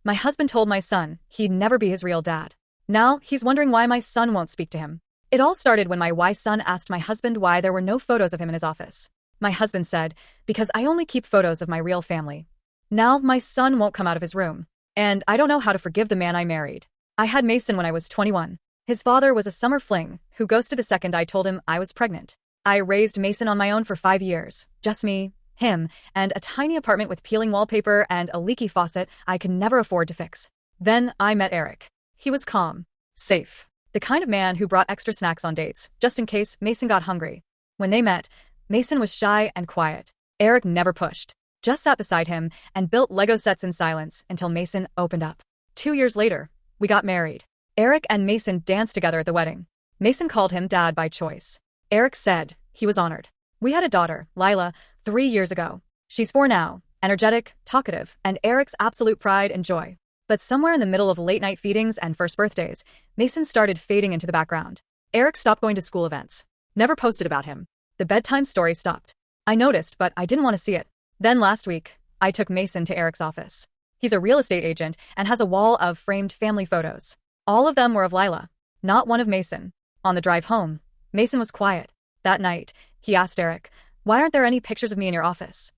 My husband told my son he'd never be his real dad. Now he's wondering why my son won't speak to him. It all started when my wise son asked my husband why there were no photos of him in his office. My husband said, because I only keep photos of my real family. Now my son won't come out of his room. And I don't know how to forgive the man I married. I had Mason when I was 21. His father was a summer fling who ghosted the second I told him I was pregnant. I raised Mason on my own for 5 years. Just me, him, and a tiny apartment with peeling wallpaper and a leaky faucet I could never afford to fix. Then I met Eric. He was calm, safe, the kind of man who brought extra snacks on dates, just in case Mason got hungry. When they met, Mason was shy and quiet. Eric never pushed, just sat beside him and built Lego sets in silence until Mason opened up. 2 years later, we got married. Eric and Mason danced together at the wedding. Mason called him dad by choice. Eric said he was honored. We had a daughter, Lila, 3 years ago. She's 4 now, energetic, talkative, and Eric's absolute pride and joy. But somewhere in the middle of late-night feedings and first birthdays, Mason started fading into the background. Eric stopped going to school events. Never posted about him. The bedtime story stopped. I noticed, but I didn't want to see it. Then last week, I took Mason to Eric's office. He's a real estate agent and has a wall of framed family photos. All of them were of Lila, not one of Mason. On the drive home, Mason was quiet. That night, he asked Eric, "Why aren't there any pictures of me in your office?"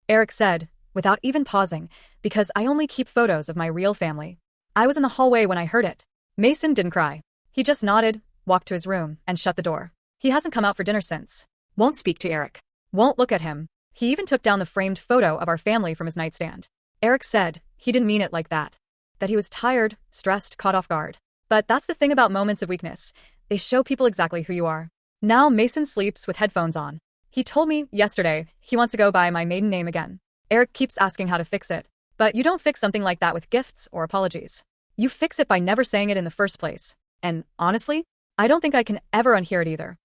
Eric said, without even pausing, "Because I only keep photos of my real family." I was in the hallway when I heard it. Mason didn't cry. He just nodded, walked to his room, and shut the door. He hasn't come out for dinner since. Won't speak to Eric. Won't look at him. He even took down the framed photo of our family from his nightstand. Eric said he didn't mean it like that. That he was tired, stressed, caught off guard. But that's the thing about moments of weakness. They show people exactly who you are. Now Mason sleeps with headphones on. He told me yesterday he wants to go by my maiden name again. Eric keeps asking how to fix it. But you don't fix something like that with gifts or apologies. You fix it by never saying it in the first place. And honestly, I don't think I can ever unhear it either.